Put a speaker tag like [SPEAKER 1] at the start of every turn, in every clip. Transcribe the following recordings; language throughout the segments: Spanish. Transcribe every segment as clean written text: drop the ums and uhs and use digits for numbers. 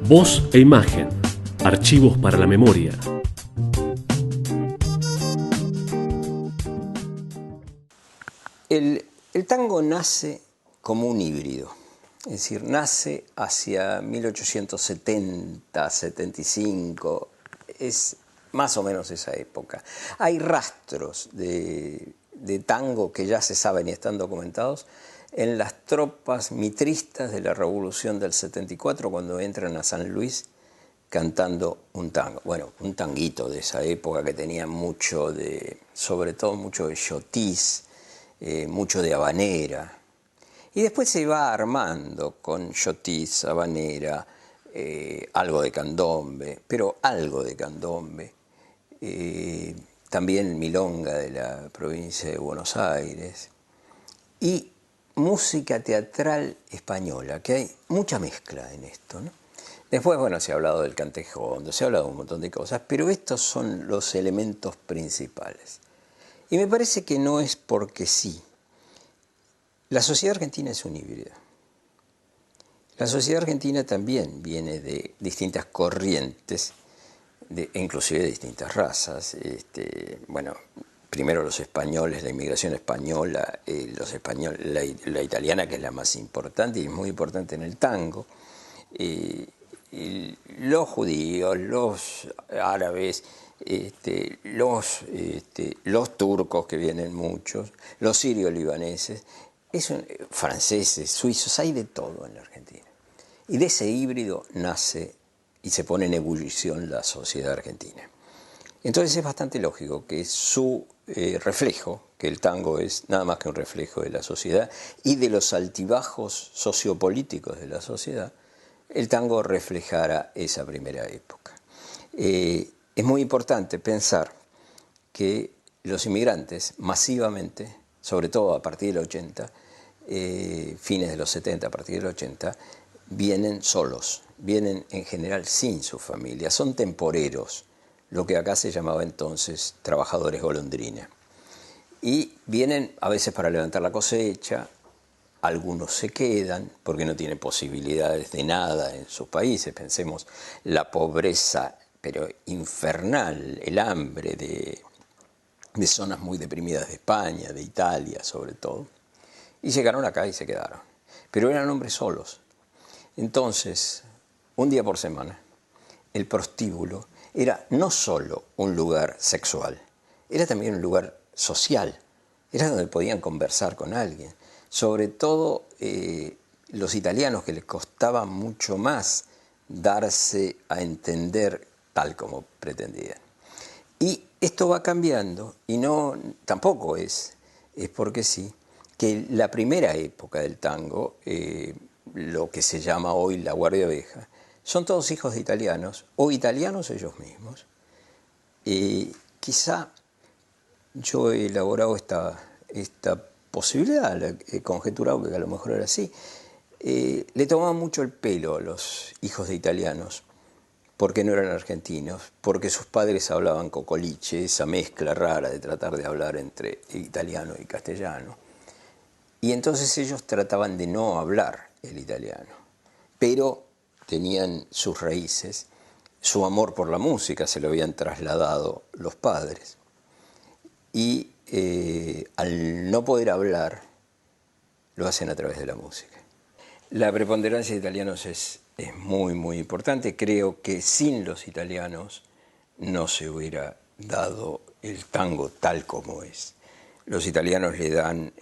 [SPEAKER 1] Voz e imagen. Archivos para la memoria.
[SPEAKER 2] El tango nace como un híbrido, es decir, nace hacia 1870, 75, es más o menos esa época. Hay rastros de tango que ya se saben y están documentados en las tropas mitristas de la Revolución del 74, cuando entran a San Luis cantando un tango. Bueno, un tanguito de esa época que tenía mucho de, sobre todo mucho de chotis, mucho de habanera. Y después se va armando con chotis, habanera, algo de candombe, pero algo de candombe. También milonga de la provincia de Buenos Aires. Y música teatral española, que hay mucha mezcla en esto, ¿no? Después, bueno, se ha hablado del cantejondo, se ha hablado de un montón de cosas, pero estos son los elementos principales. Y me parece que no es porque sí. La sociedad argentina es un híbrido. La sociedad argentina también viene de distintas corrientes, inclusive de distintas razas. Bueno, primero los españoles, la inmigración española, los españoles, la italiana, que es la más importante y es muy importante en el tango, los judíos, los árabes, los turcos, que vienen muchos, los sirio-libaneses, franceses, suizos, hay de todo en la Argentina. Y de ese híbrido nace y se pone en ebullición la sociedad argentina. Entonces es bastante lógico que su reflejo, que el tango es nada más que un reflejo de la sociedad y de los altibajos sociopolíticos de la sociedad, el tango reflejara esa primera época. Es muy importante pensar que los inmigrantes masivamente, sobre todo a partir del 80, fines de los 70, a partir del 80, vienen solos, vienen en general sin su familia, son temporeros, lo que acá se llamaba entonces trabajadores golondrina. Y vienen a veces para levantar la cosecha, algunos se quedan porque no tienen posibilidades de nada en sus países. Pensemos la pobreza, pero infernal, el hambre de zonas muy deprimidas de España, de Italia sobre todo. Y llegaron acá y se quedaron. Pero eran hombres solos. Entonces, un día por semana, el prostíbulo era no solo un lugar sexual, era también un lugar social. Era donde podían conversar con alguien. Sobre todo los italianos, que les costaba mucho más darse a entender tal como pretendían. Y esto va cambiando, y tampoco es porque sí, que la primera época del tango, lo que se llama hoy la Guardia Vieja, son todos hijos de italianos, o italianos ellos mismos. Quizá yo he elaborado esta posibilidad, he conjeturado que a lo mejor era así. Le tomaban mucho el pelo a los hijos de italianos, porque no eran argentinos, porque sus padres hablaban cocoliche, esa mezcla rara de tratar de hablar entre italiano y castellano. Y entonces ellos trataban de no hablar el italiano, pero tenían sus raíces, su amor por la música se lo habían trasladado los padres. Y al no poder hablar, lo hacen a través de la música. La preponderancia de italianos es muy, muy importante. Creo que sin los italianos no se hubiera dado el tango tal como es. Los italianos le dan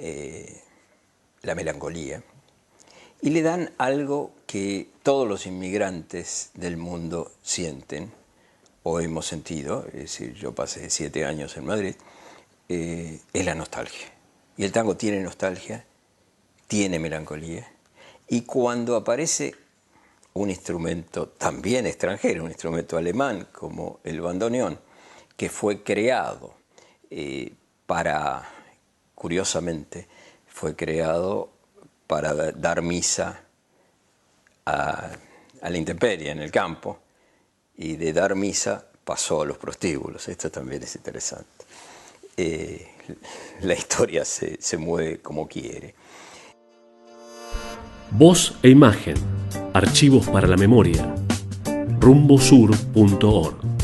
[SPEAKER 2] la melancolía y le dan algo que todos los inmigrantes del mundo sienten o hemos sentido. Es decir, yo pasé 7 años en Madrid. Es la nostalgia. Y el tango tiene nostalgia, tiene melancolía. Y cuando aparece un instrumento también extranjero, un instrumento alemán como el bandoneón, que fue creado curiosamente, fue creado para dar misa a la intemperie en el campo, y de dar misa pasó a los prostíbulos. Esto también es interesante. La historia se mueve como quiere.
[SPEAKER 1] Voz e imagen. Archivos para la memoria. rumbosur.org.